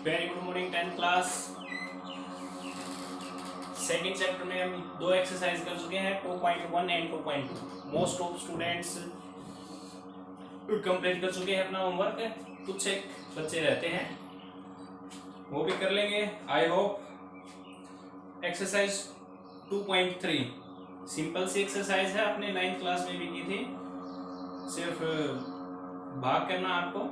Very good morning 10th class. Second chapter में हम दो एक्सरसाइज कर चुके हैं 2.1 and 2.2। Most of students complete कर चुके हैं अपना होमवर्क। कुछ एक बच्चे रहते हैं वो भी कर लेंगे आई होप। एक्सरसाइज 2.3 सिंपल सी एक्सरसाइज है, अपने 9th क्लास में भी की थी। सिर्फ भाग करना आपको।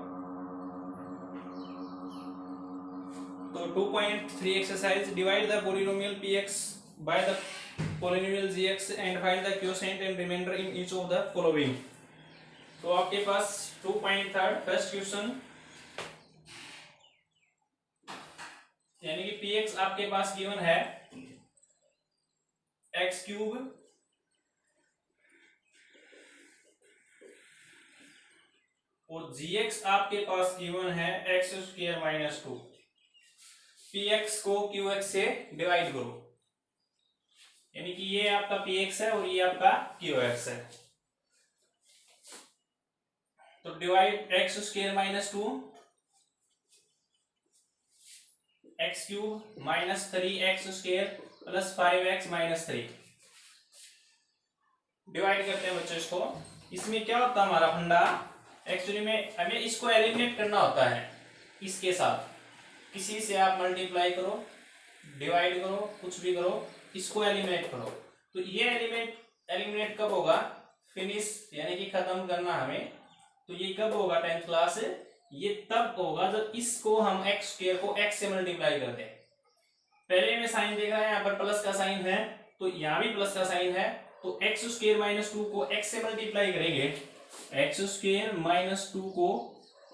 तो 2.3 exercise, divide the polynomial px by the polynomial gx and find the quotient and remainder in each of the following। तो आपके पास 2.3 फर्स्ट क्वेश्चन, यानी कि px आपके पास गिवन है x क्यूब और gx आपके पास गिवन है x स्क्वायर माइनस 2। px को qx से डिवाइड करो, यानी कि ये आपका px है और ये आपका qx है। तो divide x square minus 2 x cube minus 3x square plus 5x minus 3। Divide करते हैं बच्चों इसको। इसमें क्या होता है हमारा फंडा, एक्चुअली में हमें इसको एलिमिनेट करना होता है। इसके साथ किसी से आप मल्टीप्लाई करो, डिवाइड करो, कुछ भी करो, इसको एलिमिनेट करो। तो ये एलिमिनेट कब होगा, फिनिश यानी कि खत्म करना हमें। तो ये कब होगा 10th क्लास, ये तब होगा जब इसको हम x स्क्वायर को x से मल्टीप्लाई कर दें। पहले में साइन देखा है, यहाँ पर प्लस का साइन है तो यहाँ भी प्लस का साइन है। तो x स्क्वायर माइनस 2 को x से मल्टीप्लाई करेंगे, x स्क्वायर माइनस 2 को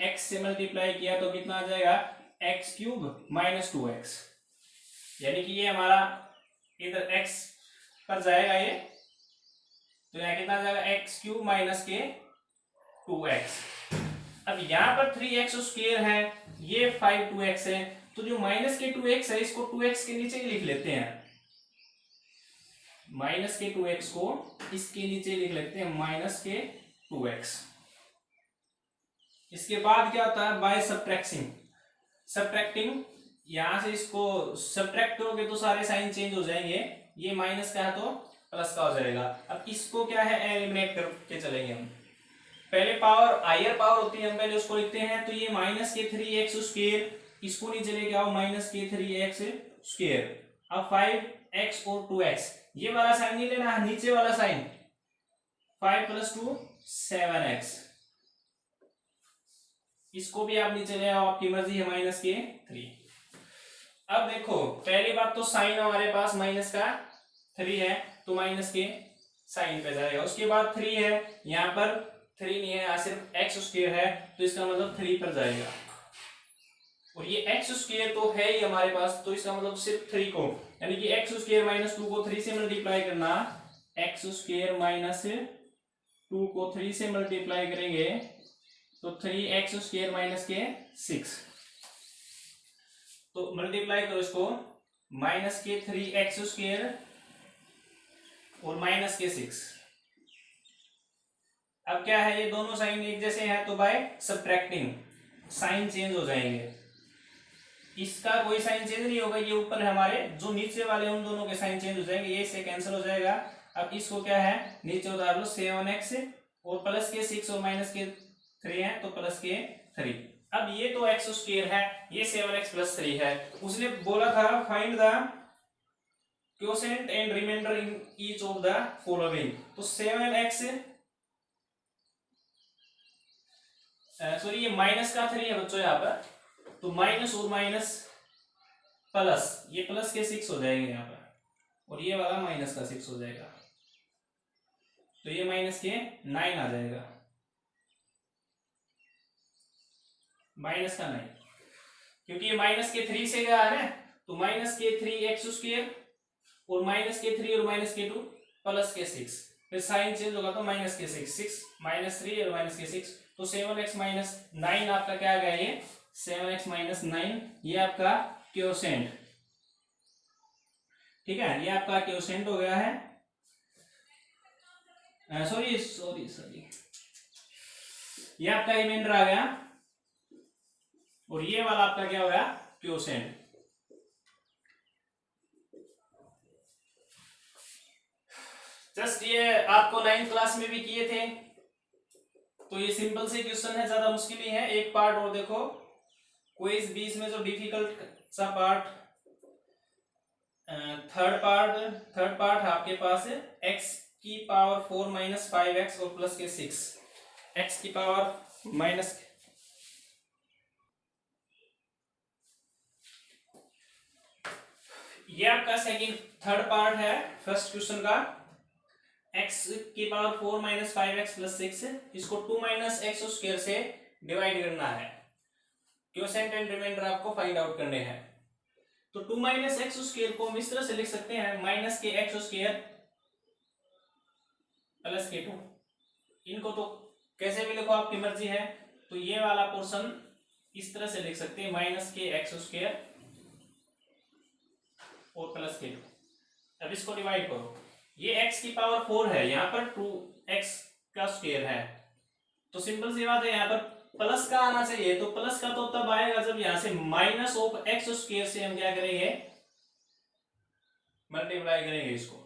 x से मल्टीप्लाई किया तो कितना आ जाएगा, x क्यूब माइनस 2x। यानी कि ये हमारा इधर x पर जाएगा ये, तो यहाँ कितना आ जाएगा x क्यूब माइनस के 2x। अब यहाँ पर 3x स्क्वायर है, ये 5 2x है, तो जो माइनस के 2x है इसको 2x के नीचे ही लिख लेते हैं। माइनस के 2x को इसके नीचे लिख लेते हैं, माइनस के 2x। इसके बाद क्या होता है, बाय सब्ट्रैक्टिंग, यहां से इसको सब्ट्रैक्ट करोगे तो सारे साइन चेंज हो जाएंगे। ये माइनस का है तो प्लस का हो जाएगा। अब इसको क्या है, एलिमिनेट करके चलेंगे हम। पहले पावर हायर पावर होती है, हम पहले उसको लिखते हैं। तो ये माइनस के 3x स्क्वायर, इसको नीचे लेके आओ, माइनस के 3x स्क्वायर। अब 5x और 2x, ये वाला साइन नहीं लेना, नीचे वाला साइन 5 + 2 7x। इसको भी आप नीचे ले आओ, आपकी मर्जी है, माइनस के 3। अब देखो पहली बात तो साइन हमारे पास माइनस का 3 है तो माइनस के साइन पे जाएगा। उसके बाद 3 है, यहाँ पर 3 नहीं है, यहाँ सिर्फ x स्क्वायर है तो इसका मतलब 3 पर जाएगा। और ये x स्क्वायर तो है ही हमारे पास, तो इसका मतलब सिर्फ 3 को, यानी कि x स्क्वायर माइनस 2 को 3 से मल्टीप्लाई करना। x स्क्वायर माइनस 2 को 3 से मल्टीप्लाई करेंगे तो 3x स्क्वायर माइनस के 6। तो मल्टीप्लाई करो इसको, माइनस के 3x स्क्वायर और माइनस के 6। अब क्या है, ये दोनों साइन एक जैसे हैं तो बाय सब्ट्रैक्टिंग साइन चेंज हो जाएंगे। इसका कोई साइन चेंज नहीं होगा, ये ऊपर हमारे जो नीचे वाले उन दोनों के साइन चेंज हो जाएंगे, ये से कैंसिल हो जाएगा। अब इसको क्या है, नीचे उतार लो 7x और प्लस के 6 और माइनस के 3 है तो प्लस के 3। अब ये तो x स्क्वायर है, ये 7x + 3 है। उसने बोला था find the quotient and remainder in each of the following. तो 7x सॉरी ये माइनस का 3 है बच्चों यहाँ पर, तो माइनस और माइनस प्लस, ये प्लस के 6 हो जाएंगे यहाँ पर, और ये वाला माइनस का 6 हो जाएगा, तो ये माइनस के 9 आ जाएगा, माइनस का 9, क्योंकि ये माइनस के 3 से गया है ना। तो माइनस के 3x स्क्वायर और माइनस के 3 और माइनस के 2 प्लस के 6, फिर साइन चेंज होगा तो माइनस के 6 माइनस 3 और माइनस के 6, तो 7x माइनस 9 आपका क्या आ गया, ये 7x माइनस 9, ये आपका क्वोशिएंट। ठीक है, ये आपका क्वोशिएंट हो गया है। सॉरी ये आपका रिमाइंडर आ गया, और ये वाला आपका क्या हो गया, क्वोशेंट। जस्ट ये आपको 9th क्लास में भी किए थे, तो ये सिंपल से क्वेश्चन है, ज्यादा मुश्किल ही है। एक पार्ट और देखो, क्विज 20 में जो डिफिकल्ट सा पार्ट, थर्ड पार्ट आपके पास है x की पावर 4 माइनस 5x और प्लस के 6, x की पावर माइनस, ये आपका थर्ड पार्ट है फर्स्ट क्वेश्चन का। x की पावर 4 माइनस 5x प्लस 6, इसको 2 माइनस एक्स स्क्वायर से डिवाइड करना है। क्वोशेंट एंड रिमाइंडर आपको फाइंड आउट करने हैं। तो 2 माइनस एक्स स्क्वायर को हम इस तरह से लिख सकते हैं, माइनस के एक्स स्क्वायर प्लस के 2। इनको तो कैसे भी लिखो आपकी मर्जी है। तो ये वाला पोर्शन इस तरह से लिख सकते हैं, माइनस के एक्स स्क्वायर और प्लस के 2। अब इसको डिवाइड करो, ये x की पावर 4 है, यहाँ पर 2x का स्क्वायर है, तो सिंपल सी बात है, यहाँ पर प्लस का आना चाहिए। तो प्लस का तो तब आएगा जब यहां से माइनस ऑफ एक्स स्क्वायर से हम क्या करेंगे, मल्टीप्लाई करेंगे इसको।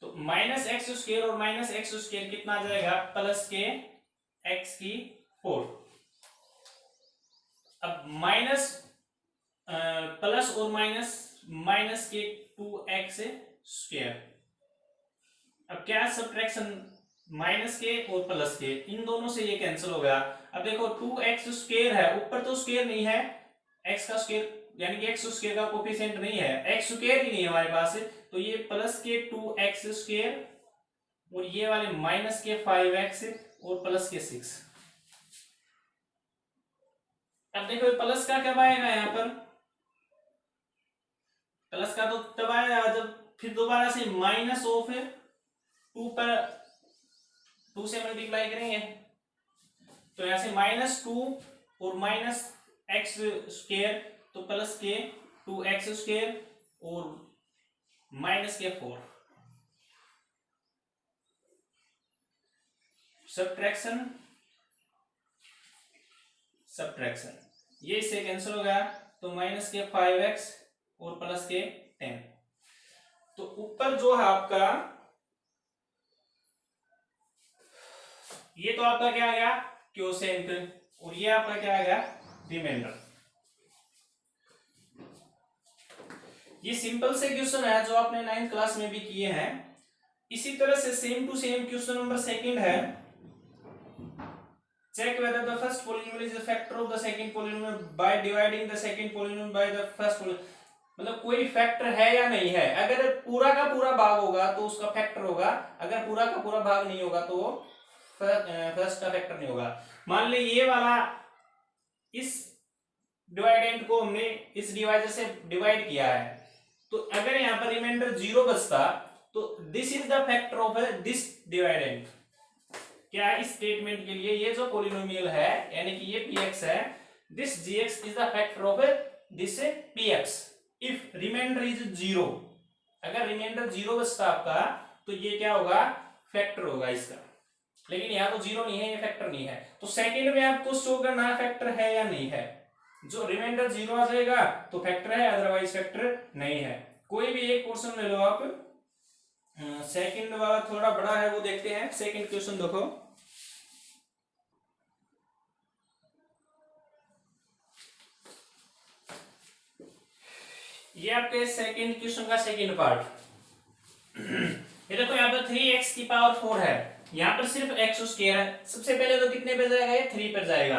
तो माइनस एक्स स्क्वायर और माइनस एक्स स्क्वायर कितना आ जाएगा, प्लस के एक्स की 4। अब माइनस प्लस और माइनस के 2x स्क्वायर। अब क्या सब्ट्रैक्शन, माइनस के और प्लस के, इन दोनों से ये कैंसिल हो गया। अब देखो 2x स्क्वायर है, ऊपर तो स्क्वायर नहीं है, x का स्क्वायर यानी कि x स्क्वायर का कोफिशिएंट नहीं है, x स्क्वायर ही नहीं है हमारे पास, तो ये प्लस के 2x स्क्वायर और ये वाले माइनस के 5x और प्लस के 6। अब देखो प्लस का कब आएगा, यहाँ पर प्लस का तो तब आएगा जब फिर दोबारा से माइनस ऑफ 2 पर 2 से मल्टीप्लाई करेंगे। तो यहां से -2 और माइनस एक्स स्क्वायर, तो प्लस के 2x स्क्वायर और माइनस के 4। सब्ट्रैक्शन ये इससे कैंसिल हो गया, तो माइनस के 5x और प्लस के 10। तो ऊपर जो है आपका, ये तो आपका क्या आ गया, क्वोशेंट, और ये आपका क्या आ गया, रिमाइंडर। ये सिंपल से क्वेश्चन है जो आपने 9th क्लास में भी किए हैं। इसी तरह से same to same question number 2 है, check whether the first polynomial is a factor of the second polynomial by dividing the second polynomial by the first polynomial। मतलब कोई फैक्टर है या नहीं है। अगर पूरा का पूरा भाग होगा तो उसका फैक्टर होगा, अगर पूरा का पूरा भाग नहीं होगा तो फर्स्ट का फैक्टर नहीं होगा। मान ली ये वाला, इस डिवाइडेंट को हमने इस डिवाइजर से डिवाइड किया है, तो अगर यहाँ पर रिमाइंडर 0 बचता तो this is the factor of this डिवाइडेंट। क्या इस स्टेटमेंट के लिए ये जो पॉलिनोमियल है यानी कि ये px है, this gx is the factor of this px if remainder is 0। अगर रिमाइंडर 0 बचता आपका तो ये क्या होगा, फैक्टर होगा इसका। लेकिन यहाँ तो 0 नहीं है, ये फैक्टर नहीं है। तो सेकंड में आपको शो करना है फैक्टर है या नहीं है। जो रिमाइंडर 0 आ जाएगा तो फैक्टर है, अदरवाइज फैक्टर नहीं है। कोई भी एक पोर्शन ले लो आप। सेकंड वाला थोड़ा बड़ा है, वो देखते हैं। सेकंड क्वेश्चन देखो, ये आपके सेकंड क्वेश्चन का सेकंड पार्ट। ये देखो यहाँ पर 3x की पावर 4 है, यहाँ पर सिर्फ x स्क्वायर है। सबसे पहले तो कितने पे जाएगा, ये 3 पर जाएगा,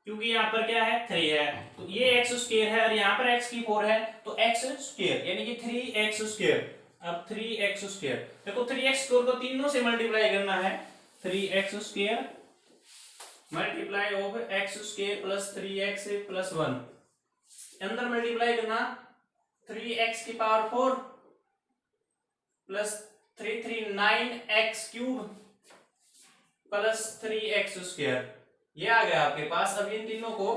क्योंकि यहाँ पर क्या है 3 है, तो ये x स्क्वायर है और यहाँ पर x की 4 है, तो x स्क्वायर यानी कि 3x स्क्वायर। अब 3x स्क्वायर देखो, 3x स्क्वायर को तीनों से मल्टीप्लाई करना है, 3x square multiply of x square plus 3x plus 1, अंदर मल्टीप्लाई करना 3x की power 4 plus 339x cube plus 3x square, ये आ गया आपके पास। अब इन तीनों को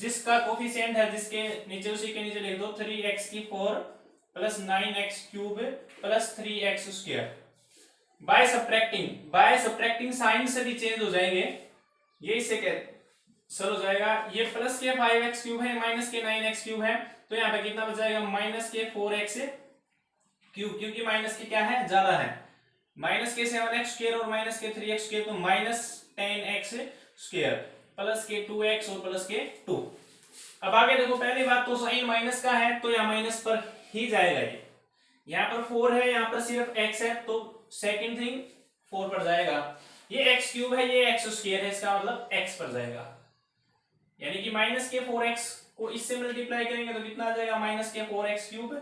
जिसका कोफिशिएंट है जिसके नीचे उसी के नीचे लिख दो, 3x की 4 plus 9x cube plus 3x square. By subtracting sign से भी चेंज हो जाएंगे, ये इसे कहते सर हो जाएगा ये प्लस के 5x क्यूब है माइनस के 9x क्यूब है, तो यहाँ पे कितना बच जाएगा माइनस के 4x क्यूब, क्योंकि माइनस के क्या है ज्यादा है, माइनस के 7x स्क्वायर और माइनस के 3x स्क्वायर, तो माइनस 10x स्क्वायर प्लस के 2x और प्लस के 2। अब आगे देखो, पहली बात तो साइन माइनस का है तो यहाँ माइनस पर ही जाएगा, ये यहाँ पर 4 है, यहाँ पर सिर्फ x है, तो सेकंड थिंग 4 पर जाएगा। ये x क्यूब है, ये x स्क्वायर है, इसका मतलब x पर जाएगा, यानी कि माइनस के 4x को इससे मल्टीप्लाई करेंगे तो कितना आ जाएगा माइनस के 4x क्यूब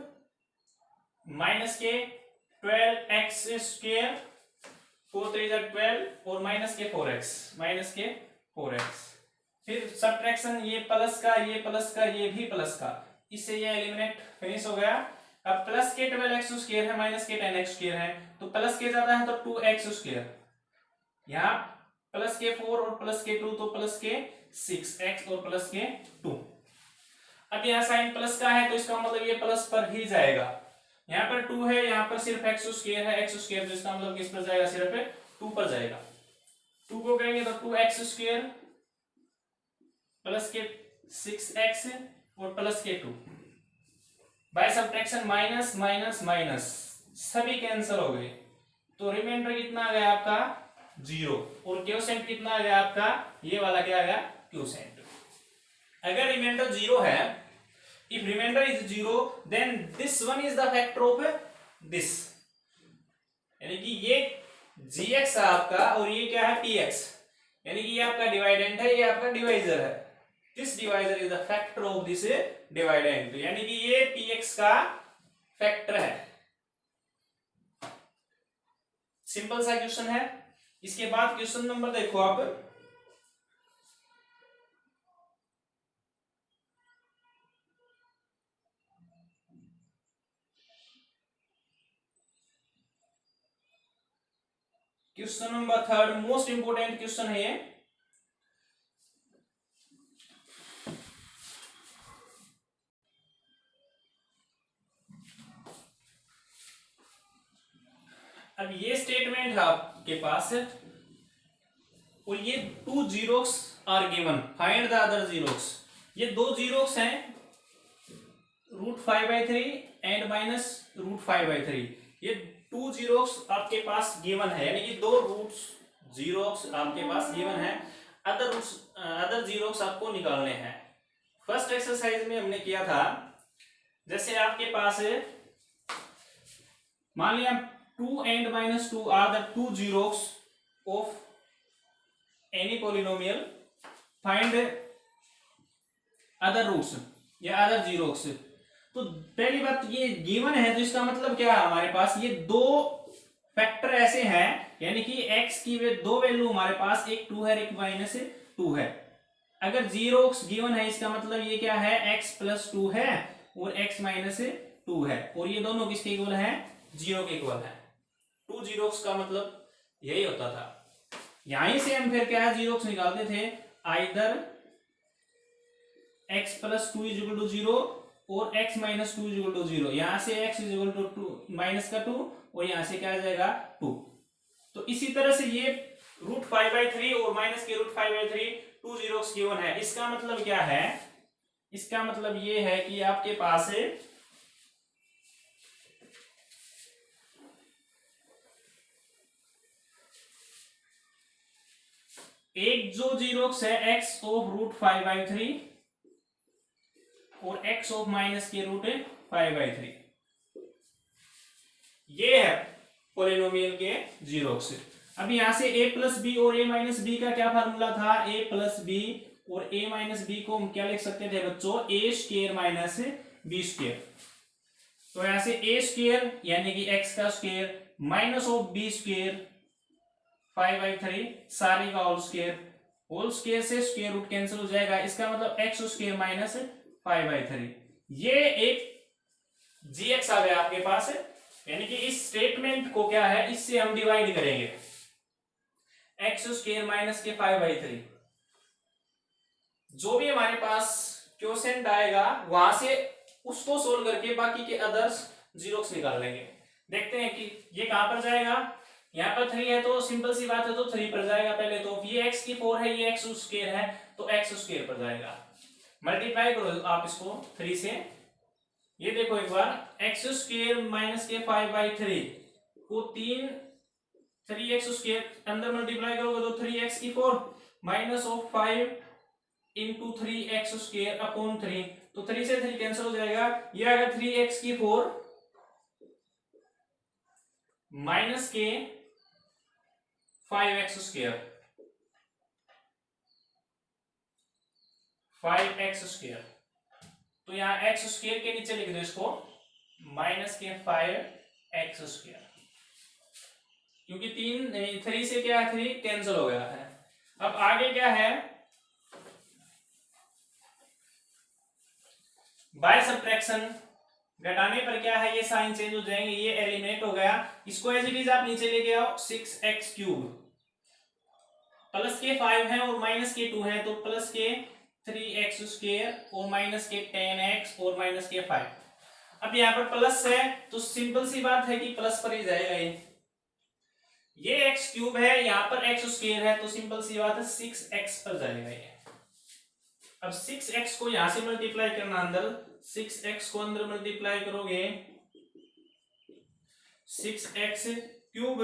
माइनस के 12x स्क्वायर 4 3 12 और माइनस के 4x माइनस के 4x, फिर सब्ट्रैक्शन ये प्लस का ये भी प्लस का, इससे ये एलिमिनेट फिनिश हो गया। अब प्लस के 12x स्क्वायर है माइनस के 10x स्क्वायर है, तो प्लस के ज्यादा है तो 2x स्क्वायर, यहाँ प्लस के 4 और प्लस के 2 तो प्लस के 6x और प्लस के 2। अब यहाँ साइन प्लस का है तो इसका मतलब ये प्लस पर ही जाएगा, यहाँ पर 2 है, यहाँ पर सिर्फ x स्क्वायर है, x स्क्वायर, तो इसका मतलब किस पर जाएगा सिर्फ 2 पर जाएगा। 2 को करेंगे तो 2x स्क्वायर प्लस के 6x और प्लस के 2, by subtraction minus minus minus सभी कैंसिल हो गए, तो रिमाइंडर कितना आ गया आपका 0, और क्वोशिएंट कितना आ गया आपका ये वाला क्या आ गया क्वोशिएंट। अगर रिमाइंडर 0 है, if remainder is 0 then this one is the factor of this, यानी कि ये gx है आपका और ये क्या है px, यानी कि ये आपका डिवाइडेंट है, ये आपका डिवाइजर है, this divisor is the factor of this डिवाइडेंट, यानी कि ये px का फैक्टर है। सिंपल सा क्वेश्चन है। इसके बाद क्वेश्चन नंबर देखो आप, question number 3 most important question है ये। अब ये स्टेटमेंट है आपके पास और ये 2 zeros are given, find the other zeros. ये 2 जीरोक्स हैं √5/3 एंड माइनस √5/3, ये 2 जीरोक्स आपके पास गिवन है, यानी कि 2 रूट्स जीरोक्स आपके पास गिवन है, अदर जीरोक्स आपको निकालने हैं। फर्स्ट एक्सरसाइज में हमने किया था, जैसे आपके पास मान लिया 2 and -2 are the 2 zeroes of any polynomial, find other roots या other zeroes। तो पहली बात ये गिवन है, तो इसका मतलब क्या है, हमारे पास ये 2 फैक्टर ऐसे हैं, यानी कि x की वे 2 वैल्यू हमारे पास, एक 2 है एक -2 है। अगर जीरोक्स गिवन है इसका मतलब ये क्या है x + 2 है और x - 2 है, और ये दोनों किसके इक्वल है 0 के इक्वल है। 2 जीरोक्स का मतलब यही होता था। यहीं से हम फिर क्या जीरोक्स निकालते थे, आइदर x + 2 = 0 और x - 2 = 0, यहां से x = 2 -2 और यहां से क्या आ जाएगा 2। तो इसी तरह से ये √5/3 और माइनस के √5/3 2 जीरोक्स गिवन है। इसका मतलब क्या है, इसका मतलब ये है कि आपके पास एक जो जीरोक्स है x ऑफ √5/3 और x ऑफ माइनस के √5/3, ये है पोलिनोमियल के जीरोक्स। अब यहां से a + b और a - b का क्या फार्मूला था, a + b और a - b को हम क्या लिख सकते थे बच्चों, a² - b²। तो यहां से a² यानी कि x का स्क्वायर माइनस ऑफ b² 5/3 सारी का होल स्क्वायर से स्क्वायर रूट कैंसिल हो जाएगा, इसका मतलब x² - 5/3, ये एक gx आ गया आपके पास, यानी कि इस स्टेटमेंट को क्या है इससे हम डिवाइड करेंगे, x² माइनस के 5/3, जो भी हमारे पास क्वोशिएंट आएगा वहां से उसको सोल्व करके बाकी के अदर्स जीरोक्स निकाल लेंगे। देखते हैं कि ये कहां पर जाएगा, यहाँ पर 3 है तो सिंपल सी बात है, तो 3 पर जाएगा पहले। तो ये x की 4 है, ये x स्क्वायर है, तो x स्क्वायर पर जाएगा। मल्टीप्लाई करो आप इसको 3 से, ये देखो एक बार, एक्स स्क्वायर माइनस के 5/3 को 3x स्क्वायर अंदर मल्टीप्लाई करोगे तो 3x की 4 minus of 5 into 3x square upon 3, तो 3 से 3 कैंसिल हो जाएगा। ये आएगा 3x की 4 माइनस के 5x स्क्वायर, 5x स्क्वायर। तो यहाँ x स्क्वायर के नीचे लिख दो इसको माइनस के 5x स्क्वायर, क्योंकि 3 से क्या है, 3 कैंसिल हो गया है। अब आगे क्या है, बाय सब्ट्रैक्शन, घटाने पर क्या है, ये साइन चेंज हो जाएंगे, ये एलिमिनेट हो गया। इसको एज इट इज आप नीचे लेके आओ, 6x क्यूब प्लस के 5 है और माइनस के 2 है, तो प्लस के 3x स्क्वायर और माइनस के 10x और माइनस के 5। अब यहाँ पर प्लस है तो सिंपल सी बात है कि प्लस पर ही जाएगा। ये x क्यूब है, यहाँ पर x स्क्वायर है, तो सिंपल सी बात है 6x पर जाएगा ये। अब 6x को यहां से मल्टीप्लाई करना, अंदर 6x को अंदर मल्टीप्लाई करोगे 6x क्यूब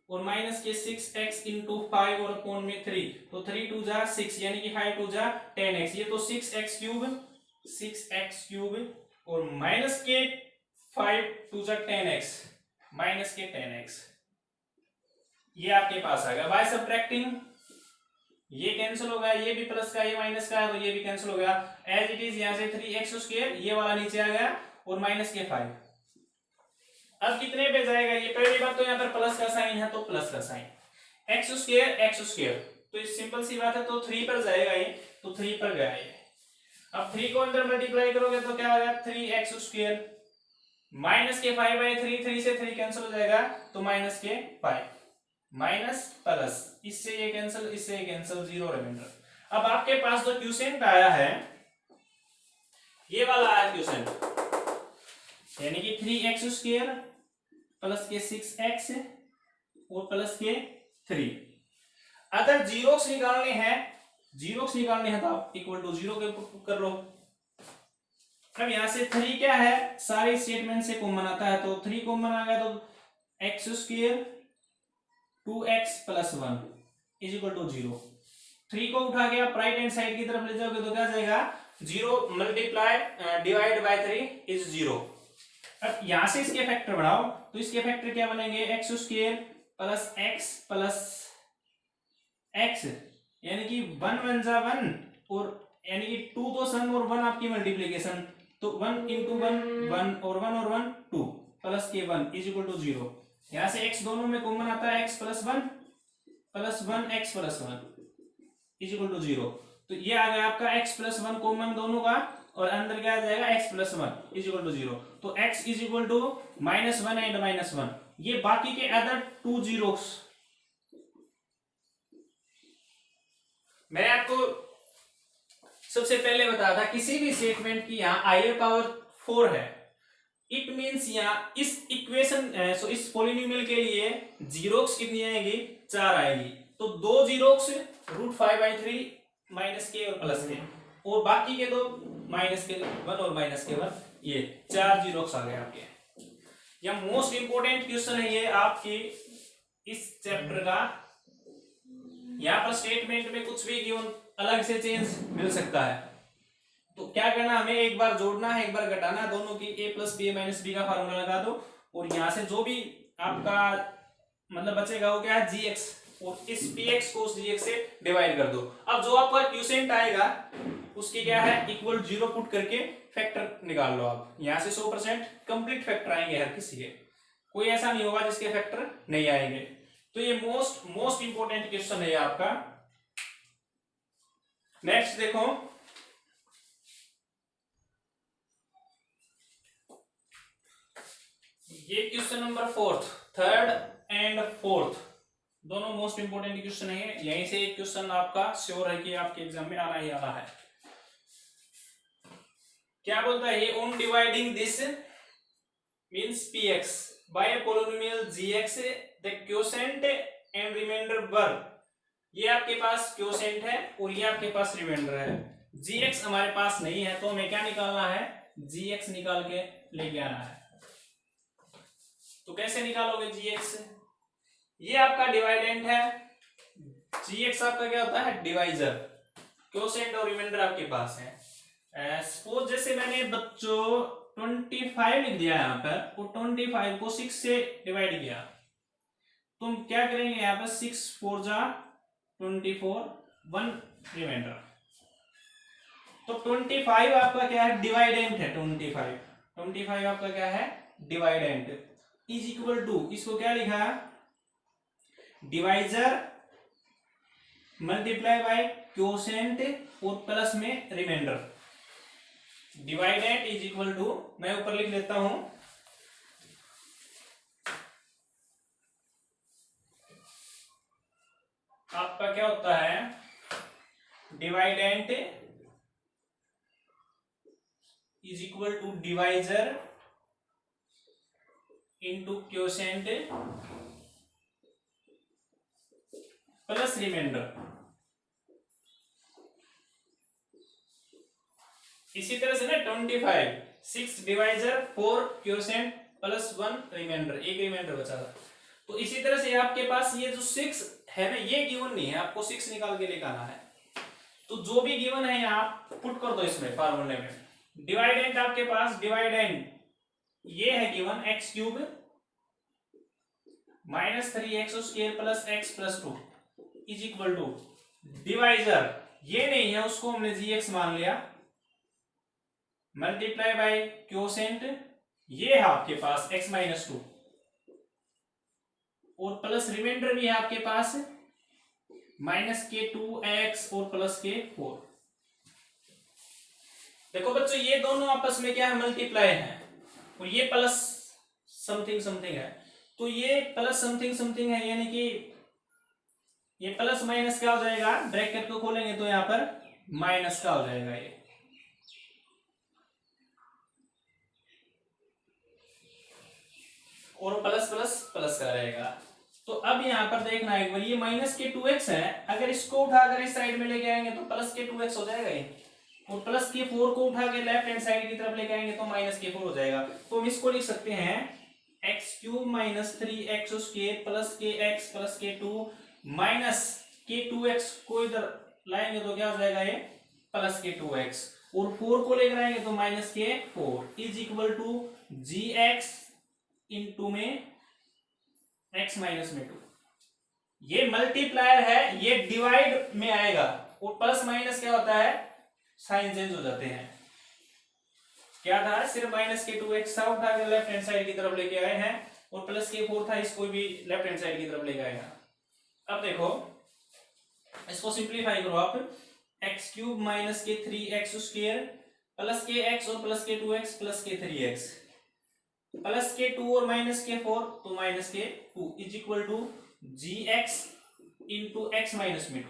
और माइनस के 6x इंटू 5 और अपॉन में 3, तो 3 2 जा 6 यानी कि 5 2 जा 10x, ये तो 6x क्यूब और माइनस के 5 2 जा 10x माइनस के 10x, ये आपके पास आ गया। बाय सब्ट्रैक्टिंग ये कैंसिल हो गया, ये भी प्लस का ये माइनस का है तो ये भी कैंसिल हो गया। एज इट इज यहाँ से 3x स्क्वायर ये वाला नीचे आ गया और माइनस के 5। अब कितने पे जाएगा, ये पहली बात तो यहाँ पर प्लस का साइन है तो प्लस का साइन, x स्क्वायर तो इस सिंपल सी बात है, तो 3 पर जाएगा ये, तो 3 पर गया ये। अब 3 को अंदर मल्टीप्लाई करोगे तो क्या होगा, 3x स्क्वायर माइनस के 5/3, 3 से 3 कैंसिल हो जाएगा तो माइनस के 5 माइनस प्लस, इससे ये कैंसिल, इससे ये कैंसिल, 0 रिमाइंडर। अब आपके पास जो क्यूसेंट आया है ये वाला आया क्यूसेंट, यानी कि 3x स्क्वायर प्लस के 6x और प्लस के 3। अगर जीरोक्स निकालने हैं तो आप इक्वल टू 0 के पुट कर लो। अब यहां से 3 क्या है, सारे स्टेटमेंट से कॉमन आता है, तो 3 कॉमन आ गया तो x square 2x plus 1 is equal to 0। 3 को उठा के आप राइट हैंड साइड की तरफ ले जाओगे तो क्या जाएगा, 0 मल्टीप्लाई डिवाइड बाय 3 इज 0। अब यहां से इसके फैक्टर बढ़ाओ तो इसके फैक्टर क्या बनेंगे, x square plus x plus x, यानी कि 1 1 जा 1 और यानी कि 2 तो सम और 1 आपकी मल्टीप्लिकेशन, तो 1 इंटू 1 1 और 1 2 प्लस के 1 इज इक्वल टू 0। यहां से x दोनों में कॉमन आता है, x plus 1 x plus 1 is equal to 0। तो ये आ गया आपका x प्लस 1 कॉमन दोनों का, और अंदर क्या आ जाएगा x plus 1 is equal to 0। तो x is equal to -1 and -1, ये बाकी के अदर 2 जीरोस। मैंने आपको सबसे पहले बताया था किसी भी स्टेटमेंट की यहाँ हायर पावर 4 है, इट मींस यहाँ इस इक्वेशन इस पॉलिनोमियल के लिए जीरोक्स कितनी आएगी, 4 आएगी। तो 2 जीरोक्स √5/3 माइनस के और प्लस के, और बाकी के दो माइनस के 1 और माइनस के 1, ये 4 जीरोक्स आ गए आपके। यह मोस्ट इंपोर्टेंट क्वेश्चन है ये आपकी इस चैप्टर का। यहाँ पर स्टेटमेंट में कुछ भी गिवन अलग से चेंज मिल सकता है, तो क्या करना, हमें एक बार जोड़ना है, एक बार घटाना है, दोनों की a plus b minus b का फार्मूला लगा दो, और यहाँ से जो भी आपका मतलब बचेगा वो क्या है, gx, और इस px को उस gx से डिवाइड कर दो। अब जो आपका क्यूसेंट आएगा उसकी क्या है, इक्वल 0 पुट करके फैक्टर निकाल लो आप। यहाँ से 100% कंप्लीट फैक्टर आएंगे हर किसी के, कोई ऐसा नहीं होगा जिसके फैक्टर नहीं आएंगे। तो ये मोस्ट इंपोर्टेंट क्वेश्चन है आपका। नेक्स्ट देखो, ये question number 4, third and fourth दोनों मोस्ट इंपोर्टेंट क्वेश्चन है। यहीं से एक क्वेश्चन आपका श्योर है कि आपके एग्जाम में आना ही आना है। क्या बोलता है ये, on dividing this means px by polynomial gx the quotient and remainder were, ये आपके पास क्वोशेंट है और ये आपके पास रिमाइंडर है। gx हमारे पास नहीं है तो हमें क्या निकालना है, gx निकाल के लेके आना है। तो कैसे निकालोगे gx? ये आपका डिवाइडेंट है, gx आपका क्या होता है, डिवाइजर। क्वोशेंट और रिमाइंडर आपके पास है। सपोज जैसे मैंने बच्चों 25 लिख दिया यहाँ पर, और 25 को 6 से डिवाइड किया, तुम क्या करेंगे यहाँ पर 6 4 जा 24, 1 रिमाइंडर। तो 25 आपका क्या है, डिवाइडेंट है। 25 आपका क्या है, डिवाइडेंट। इज इक्वल टू, इसको क्या लिखा, डिवाइजर मल्टीप्लाई बाय क्वोशेंट और प्लस में remainder. Dividend is equal to, मैं ऊपर लिख लेता हूं, आपका क्या होता है, dividend is equal to divisor into quotient plus remainder. इसी तरह से ना 25 6 डिवाइजर 4 क्वोशेंट प्लस 1 रिमाइंडर, एक रिमाइंडर बचा था। तो इसी तरह से आपके पास ये जो 6 है ना, ये गिवन नहीं है, आपको 6 निकाल के लेकर आना है। तो जो भी गिवन है यहाँ पुट कर दो इसमें फार्मूले में। डिवाइडेंट आपके पास, डिवाइडेंट ये है given x cube minus 3x² plus x plus 2 is equal to, divisor ये नहीं है, उसको हमने gx मान लिया, मल्टीप्लाई बाय क्वोशेंट ये है आपके पास x माइनस 2, और प्लस रिमाइंडर भी है आपके पास माइनस के 2x और प्लस के 4। देखो बच्चों ये दोनों आपस में क्या है, मल्टीप्लाई है, और ये प्लस समथिंग समथिंग है। तो ये प्लस समथिंग समथिंग है, यानी कि ये प्लस माइनस क्या हो जाएगा, ब्रैकेट को खोलेंगे तो यहाँ पर माइनस का हो जाएगा ये। और प्लस प्लस प्लस का रहेगा। तो अब यहाँ पर देखना एक बार, ये माइनस के 2x है, अगर इसको उठाकर इस साइड में लेके आएंगे तो प्लस के 2x हो जाएगा ये, और प्लस के 4 को उठा के लेफ्ट हैंड साइड की तरफ लेके आएंगे तो माइनस के 4 हो जाएगा। तो हम इसको लिख सकते हैं x cube minus 3x² plus के एक्स प्लस के 2 माइनस के 2x को इधर लाएंगे तो क्या हो जाएगा, ये प्लस के 2x, और 4 को लेकर आएंगे तो माइनस के 4 is equal to gx into में x माइनस में 2। ये मल्टीप्लायर है, ये डिवाइड में आएगा, और प्लस माइनस क्या होता है, साइन चेंज हो जाते हैं। क्या था, सिर्फ माइनस के 2x था, उठा के लेफ्ट हैंड साइड की तरफ लेके आए हैं, और प्लस के 4 था, इसको भी लेफ्ट हैंड साइड की तरफ लेके आए हैं। अब देखो इसको सिंप्लीफाई करो आप, एक्स क्यूब माइनस के 3x² प्लस के x और प्लस के 2x प्लस के 3x प्लस के 2 और माइनस के 4 तो माइनस के 2 is equal to gx into x minus में 2।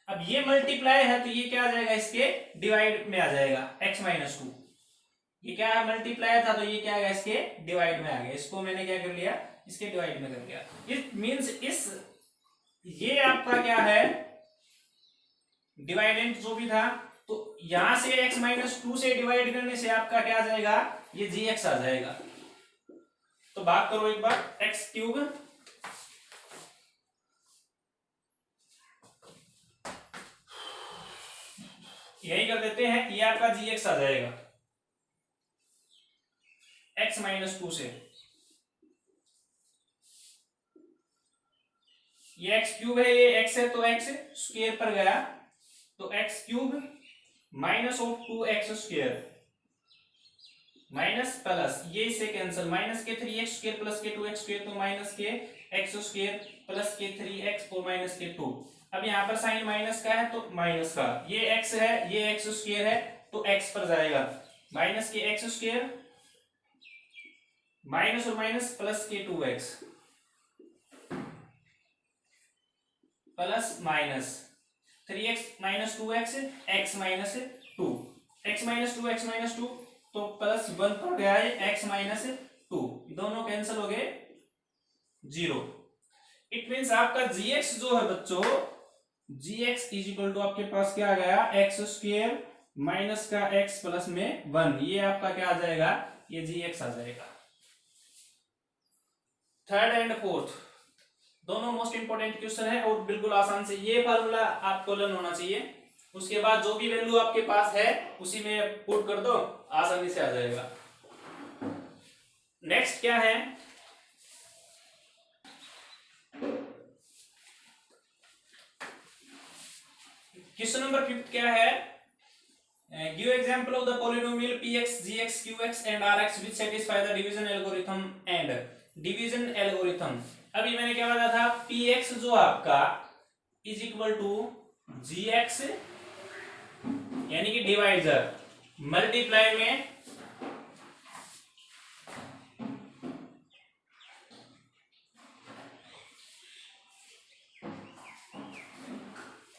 अब ये मल्टीप्लाई है तो ये क्या आ जाएगा, इसके डिवाइड में आ जाएगा x माइनस 2। ये क्या है, मल्टीप्लाई था तो ये क्या आएगा, इसके डिवाइड में आ गया। इसको मैंने क्या कर लिया, इसके डिवाइड में कर लिया। इट मींस इस ये आपका क्या है, डिवाइडेंट जो भी था, तो यहां से x माइनस 2 से डिवाइड करने से आपका क्या आ जाएगा, ये gx आ जाएगा। तो बात करो एक बार, एक्स क्यूब यही कर देते हैं, ये आपका gx आ जाएगा x माइनस 2 से। ये एक्स क्यूब है, ये एक्स है तो एक्स स्क्वायर पर गया, तो x cube minus of 2x² minus plus, ये इसे कैंसिल, माइनस के 3x² प्लस के 2x² तो माइनस के x² प्लस के 3x और माइनस के 2। अब यहाँ पर साइन माइनस का है तो माइनस का, ये x है ये x² है तो x पर जाएगा, माइनस के x² माइनस और माइनस प्लस के 2x plus minus 3x minus 2x x minus 2, x minus 2 x minus 2 तो प्लस 1 पर गया है x माइनस 2, दोनों कैंसिल हो गए 0। इट मीन्स आपका जीएक्स जो है बच्चों, जीएक्स इज इक्वल टू आपके पास क्या आ गया, एक्स स्क्वायर माइनस का एक्स प्लस में 1, ये आपका क्या आ जाएगा, ये जीएक्स आ जाएगा। थर्ड एंड फोर्थ दोनों मोस्ट इंपोर्टेंट क्वेश्चन है और बिल्कुल आसान से ये फार्मूला आपको लर्न होना चाहिए। उसके बाद जो भी वैल्यू आपके पास है उसी में पुट कर दो, आसानी से आ जाएगा। नेक्स्ट क्या है, क्वेश्चन नंबर 5 क्या है, give example of the polynomial px gx qx and rx which satisfy the division algorithm and division algorithm। अभी मैंने क्या बताया था, px जो आपका इज इक्वल टू gx यानी कि डिवाइजर मल्टीप्लाई में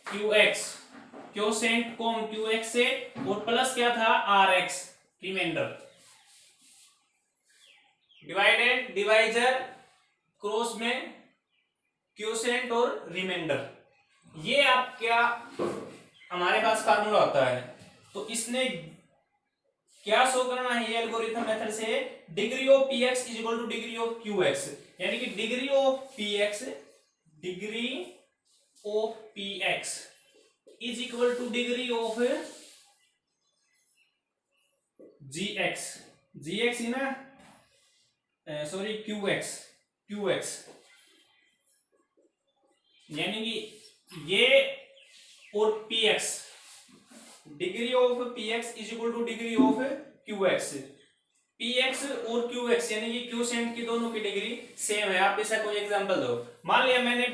qx, क्योसेंट कॉम qx से और प्लस क्या था rx remainder, divided divisor cross में क्योसेंट और रिमाइंडर। ये आपका हमारे पास फार्मूला होता है। तो इसने क्या शो करना है, ये एल्गोरिथम मेथड से degree of px is equal two degree of qx, यानी कि degree of px is equal two degree of gx ही ना, सॉरी qx, यानी कि ये और px, degree of px is equal two degree of qx, px और qx यानी कि क्यूसेंट की दोनों की डिग्री सेम है। आप ऐसा कोई एग्जांपल दो, मान लिया मैंने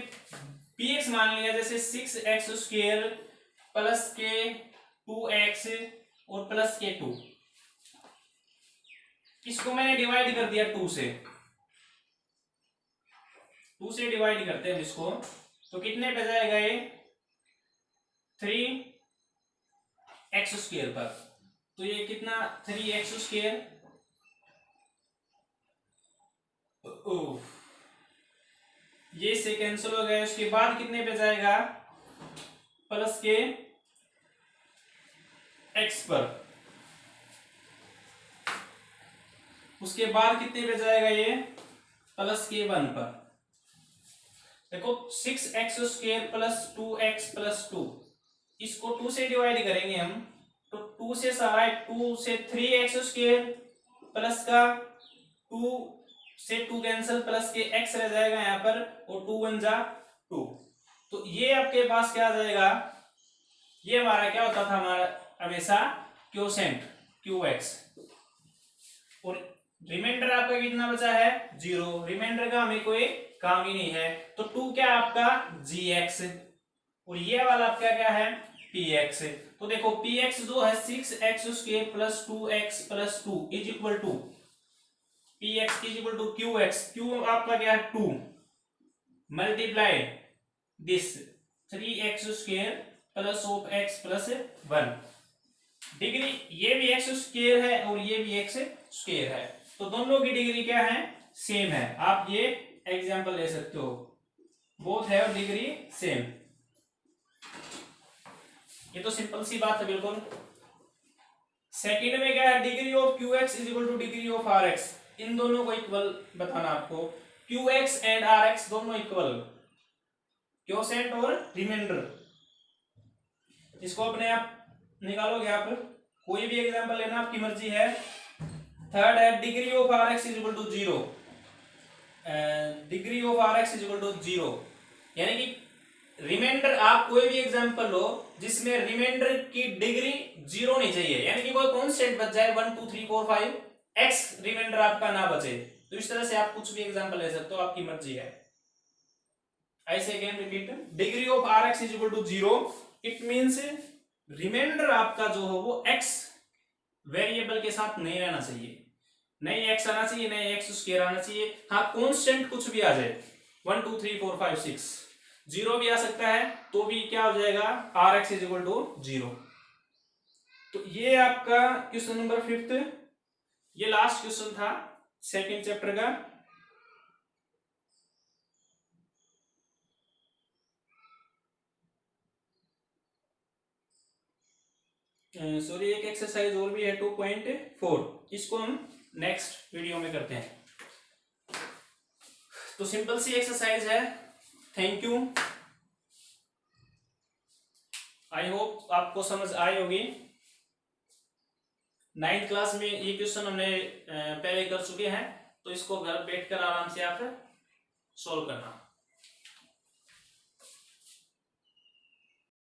px मान लिया जैसे 6x स्क्वायर प्लस के 2x और प्लस के 2, इसको मैंने डिवाइड कर दिया 2 से डिवाइड करते हैं इसको, तो कितने पे जाएगा ये 3x स्क्वायर पर, तो ये कितना 3x स्क्वायर, ये से कैंसिल हो गया। उसके बाद कितने पे जाएगा प्लस के x पर, उसके बाद कितने पे जाएगा ये प्लस के 1 पर। देखो 6x square plus 2x plus 2, इसको 2 से डिवाइड करेंगे हम, तो 2 से सारा 2 से 3x स्क्वायर प्लस का 2 से 2 कैंसिल प्लस के x रह जाएगा यहाँ पर, और 2 1 जा 2, तो ये आपके पास क्या आ जाएगा, ये हमारा क्या होता था, हमारा हमेशा क्योसेंट qx, और रिमाइंडर आपका कितना बचा है 0, रिमाइंडर का हमें कोई काम ही नहीं है, तो 2 क्या आपका gx, और ये वाला आपका क्या है px। तो देखो px जो है 6x square plus 2x plus 2 is equal to px is equal to qx, q आपका क्या है 2 multiply this 3x square plus of x plus 1, degree ये भी x स्क्वायर है और ये भी x स्क्वायर है, तो दोनों की डिग्री क्या है सेम है। आप ये एग्जांपल ले सकते हो, बोथ है डिग्री सेम, ये तो सिंपल सी बात है बिल्कुल। सेकंड में क्या है, degree of qx is equal two degree of rx, इन दोनों को इक्वल बताना आपको, qx एंड rx दोनों इक्वल, क्योसेंट और रिमाइंडर, इसको अपने आप निकालोगे आप, कोई भी एग्जांपल लेना आपकी मर्जी है। थर्ड है degree of rx is equal to 0, degree of rx is equal to 0, यानी कि रिमाइंडर आप कोई भी एग्जांपल लो जिसमें रिमाइंडर की डिग्री 0 नहीं चाहिए, यानी कि कोई कांस्टेंट बच जाए 1 2 3 4 5 x रिमाइंडर आपका ना बचे, तो इस तरह से आप कुछ भी एग्जांपल ले सकते हो, आपकी मर्जी है। ऐसे again repeat, degree of rx is equal to 0, it means remainder आपका जो हो वो x वेरिएबल के साथ नहीं रहना चाहिए, नहीं x आना चाहिए, नहीं x स्क्वायर आना चाहिए, हाँ कांस्टेंट कुछ भी आ जाए 1 2 3 4 5 6 0 भी आ सकता है, तो भी क्या हो जाएगा rx इज इक्वल टू 0। तो ये आपका क्वेश्चन नंबर 5, ये लास्ट क्वेश्चन था सेकंड चैप्टर का। सॉरी एक एक्सरसाइज और भी है 2.4, इसको हम नेक्स्ट वीडियो में करते हैं। तो सिंपल सी एक्सरसाइज है। Thank you. आई होप आपको समझ आई होगी। 9th क्लास में ये क्वेश्चन हमने पहले कर चुके हैं, तो इसको घर बैठकर आराम से आप सोल्व करना।